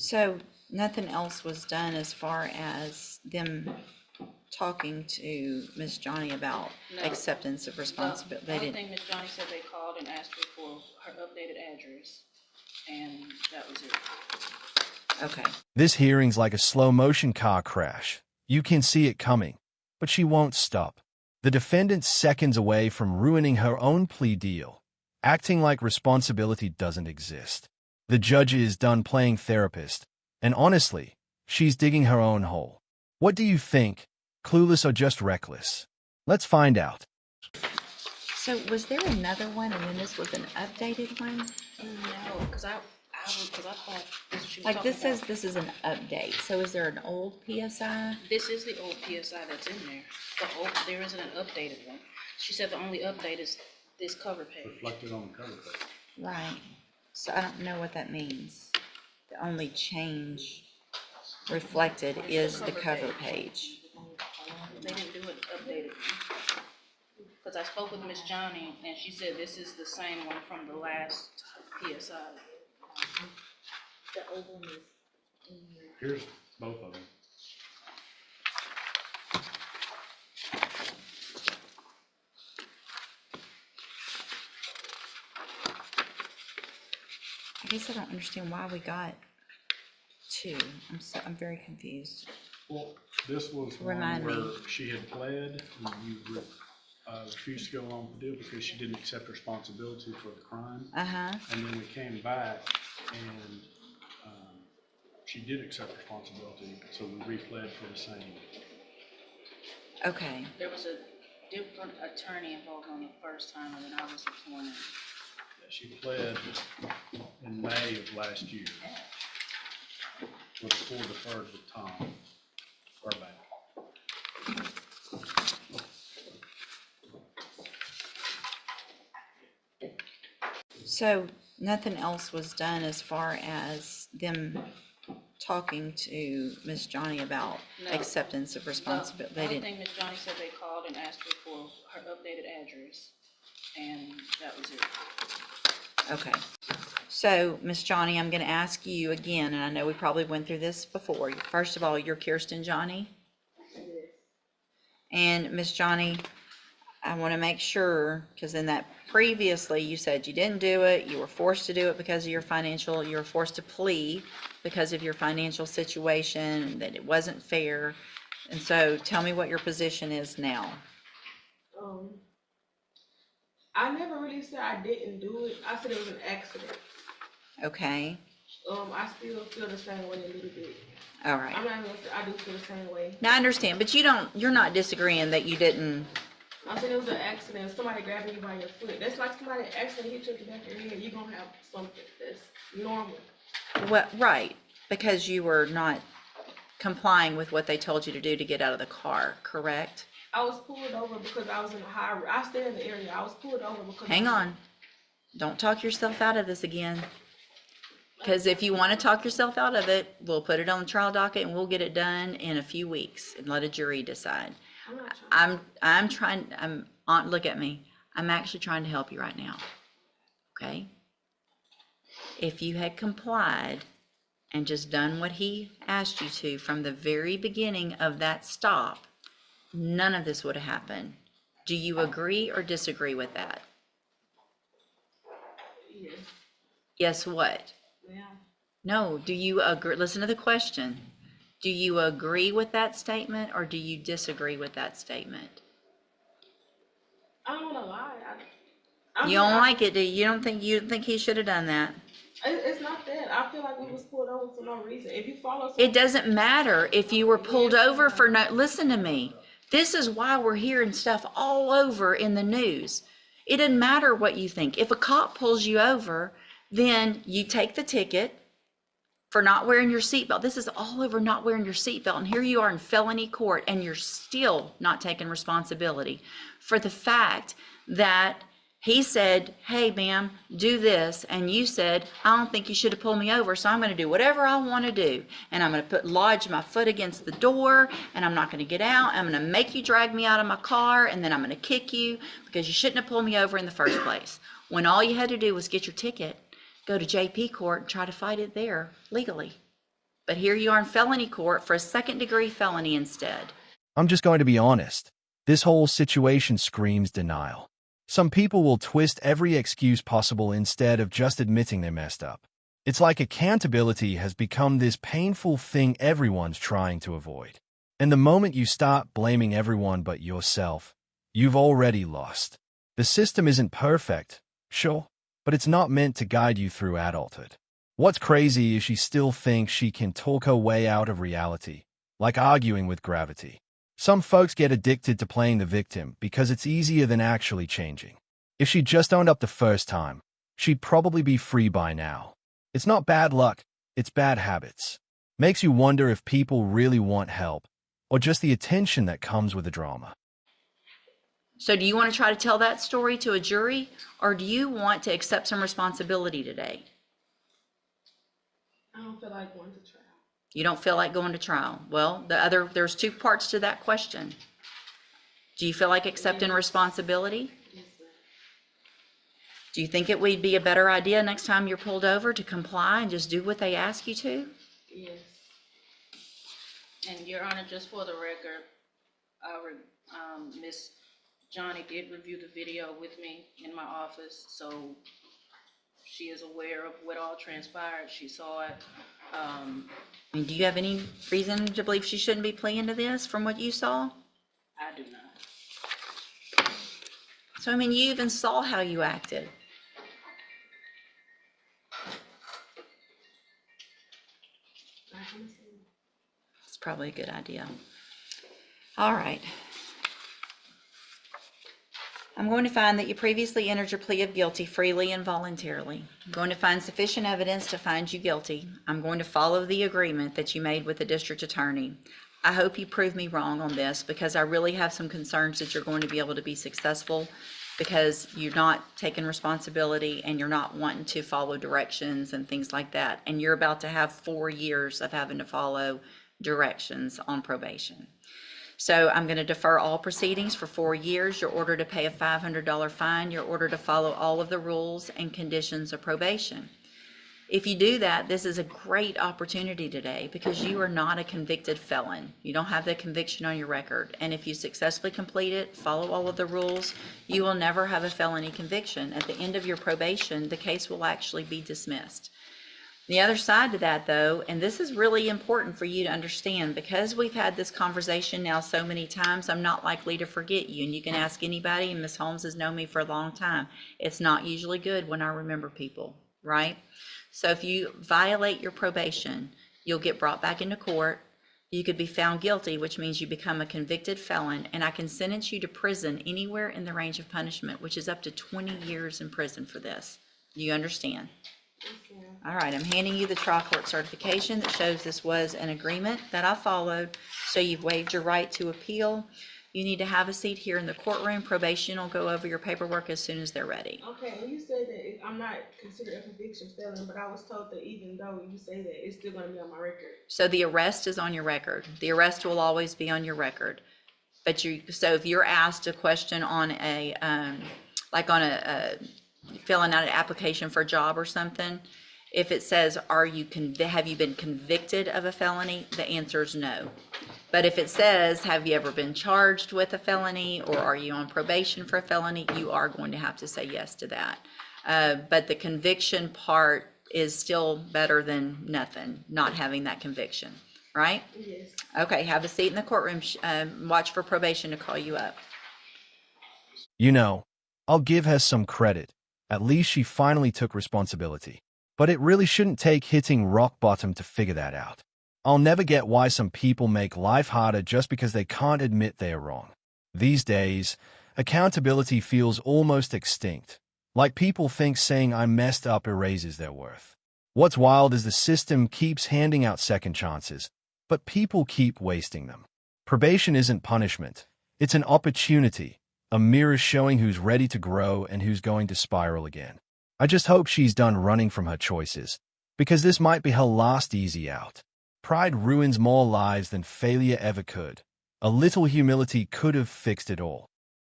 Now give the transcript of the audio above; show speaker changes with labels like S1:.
S1: So nothing else was done as far as them talking to Miss Johnny about
S2: No.
S1: acceptance of responsibility?
S2: The only thing Miss Johnny said, they called and asked her for her updated address, and that was it.
S1: Okay.
S3: This hearing's like a slow-motion car crash. You can see it coming, but she won't stop. The defendant's seconds away from ruining her own plea deal, acting like responsibility doesn't exist. The judge is done playing therapist, and honestly, she's digging her own hole. What do you think? Clueless or just reckless? Let's find out.
S1: So was there another one and then this was an updated one?
S2: No, because I thought she was
S1: Like
S2: talking
S1: this says
S2: about,
S1: this is an update. So is there an old PSI?
S2: this is the old PSI that's in there. There isn't an updated one. She said the only update is this cover page.
S4: Reflected on the cover page.
S1: Right. So I don't know what that means. The only change reflected is the cover page.
S2: They didn't do it updated. Because I spoke with Miss Johnny, and she said this is the same one from the last PSI.
S1: The old one is in here.
S4: Here's both of them.
S1: I guess I don't understand why we got two. I'm very confused.
S4: Well, this was
S1: Remind
S4: one
S1: me.
S4: where she had pled and you refused to go along with the deal because she didn't accept responsibility for the crime.
S1: Uh-huh.
S4: And then we came back and she did accept responsibility, so we re-pled for the same.
S1: Okay.
S2: There was a different attorney involved on the first time, and then I was appointed.
S4: Yeah, she pled in May of last year. Was full deferred with Tom Burbank.
S1: So nothing else was done as far as them talking to Miss Johnny about
S2: No.
S1: acceptance of responsibility?
S2: The
S1: They
S2: only
S1: didn't.
S2: thing Miss Johnny said, they called and asked her for her updated address, and that was it.
S1: Okay. So, Miss Johnny, I'm going to ask you again, and I know we probably went through this before. First of all, you're Kirsten Johnny? And Miss Johnny, I want to make sure, because in that previously you said you didn't do it, you were forced to do it because of your financial, you were forced to plea because of your financial situation, and that it wasn't fair. And so tell me what your position is now.
S5: I never really said I didn't do it. I said it was an accident.
S1: Okay,
S5: I still feel the same way a little bit.
S1: all right.
S5: I'm not gonna say I do feel the same way.
S1: Now I understand, but you're not disagreeing that you didn't.
S5: I said it was an accident. Somebody grabbing you by your foot. That's like somebody accidentally hit you in the back of your head. You're gonna have something that's normal.
S1: Well, right, because you were not complying with what they told you to do to get out of the car, correct?
S5: I was pulled over because I was in a high. I stay in the area. I was pulled over because.
S1: Hang on. Don't talk yourself out of this again. Because if you want to talk yourself out of it, we'll put it on the trial docket and we'll get it done in a few weeks and let a jury decide. I'm trying, look at me. I'm actually trying to help you right now. Okay? If you had complied and just done what he asked you to from the very beginning of that stop, none of this would have happened. Do you agree or disagree with that?
S5: Yes.
S1: Yes, what?
S5: Yeah.
S1: No, do you agree? Listen to the question. Do you agree with that statement or do you disagree with that statement?
S5: I don't wanna lie.
S1: You don't like it, do you? You don't think he should have done that?
S5: It's not that. I feel like we was pulled over for no reason. If you follow.
S1: It doesn't matter if you were pulled over for no, listen to me. This is why we're hearing stuff all over in the news. It doesn't matter what you think. If a cop pulls you over, then you take the ticket for not wearing your seatbelt. This is all over not wearing your seatbelt. And here you are in felony court and you're still not taking responsibility for the fact that he said, hey, ma'am, do this. And you said, I don't think you should have pulled me over, so I'm going to do whatever I want to do. And I'm going to lodge my foot against the door, and I'm not going to get out. I'm going to make you drag me out of my car, and then I'm going to kick you because you shouldn't have pulled me over in the first place. When all you had to do was get your ticket, go to JP court, and try to fight it there legally. But here you are in felony court for a second-degree felony instead.
S3: I'm just going to be honest. This whole situation screams denial. Some people will twist every excuse possible instead of just admitting they messed up. It's like accountability has become this painful thing everyone's trying to avoid. And the moment you start blaming everyone but yourself, you've already lost. The system isn't perfect, sure, but it's not meant to guide you through adulthood. What's crazy is she still thinks she can talk her way out of reality, like arguing with gravity. Some folks get addicted to playing the victim because it's easier than actually changing. If she just owned up the first time, she'd probably be free by now. It's not bad luck, it's bad habits. Makes you wonder if people really want help, or just the attention that comes with the drama.
S1: So do you want to try to tell that story to a jury, or do you want to accept some responsibility today?
S5: I don't feel like going to trial.
S1: You don't feel like going to trial. Well, there's two parts to that question. Do you feel like accepting responsibility?
S5: Yes, ma'am.
S1: Do you think it would be a better idea next time you're pulled over to comply and just do what they ask you to?
S5: Yes.
S2: And Your Honor, just for the record, Miss Johnny did review the video with me in my office, so she is aware of what all transpired. She saw it.
S1: I mean, do you have any reason to believe she shouldn't be pleading to this from what you saw?
S2: I do not.
S1: So, I mean, you even saw how you acted. It's probably a good idea. All right. I'm going to find that you previously entered your plea of guilty freely and voluntarily. I'm going to find sufficient evidence to find you guilty. I'm going to follow the agreement that you made with the district attorney. I hope you prove me wrong on this, because I really have some concerns that you're going to be able to be successful, because you're not taking responsibility and you're not wanting to follow directions and things like that. And you're about to have 4 years of having to follow directions on probation. So I'm going to defer all proceedings for 4 years. You're ordered to pay a $500 fine. You're ordered to follow all of the rules and conditions of probation. If you do that, this is a great opportunity today, because you are not a convicted felon. You don't have that conviction on your record. And if you successfully complete it, follow all of the rules, you will never have a felony conviction. At the end of your probation, the case will actually be dismissed. The other side to that, though, and this is really important for you to understand, because we've had this conversation now so many times, I'm not likely to forget you. And you can ask anybody, and Ms. Holmes has known me for a long time. It's not usually good when I remember people, right? So if you violate your probation, you'll get brought back into court. You could be found guilty, which means you become a convicted felon, and I can sentence you to prison anywhere in the range of punishment, which is up to 20 years in prison for this. You understand? All right, I'm handing you the trial court certification that shows this was an agreement that I followed, so you've waived your right to appeal. You need to have a seat here in the courtroom. Probation will go over your paperwork as soon as they're ready.
S5: Okay, and you said that I'm not considered a conviction felon, but I was told that even though you say that, it's still gonna be on my record.
S1: So the arrest is on your record. The arrest will always be on your record. But so if you're asked a question on a, filling out an application for a job or something, if it says, have you been convicted of a felony? The answer is no. But if it says, have you ever been charged with a felony, or are you on probation for a felony, you are going to have to say yes to that. But the conviction part is still better than nothing, not having that conviction, right?
S5: Yes.
S1: Okay, have a seat in the courtroom. Watch for probation to call you up.
S3: You know, I'll give her some credit. At least she finally took responsibility. But it really shouldn't take hitting rock bottom to figure that out. I'll never get why some people make life harder just because they can't admit they are wrong. These days, accountability feels almost extinct. Like people think saying I messed up erases their worth. What's wild is the system keeps handing out second chances, but people keep wasting them. Probation isn't punishment. It's an opportunity, a mirror showing who's ready to grow and who's going to spiral again. I just hope she's done running from her choices, because this might be her last easy out. Pride ruins more lives than failure ever could. A little humility could have fixed it all.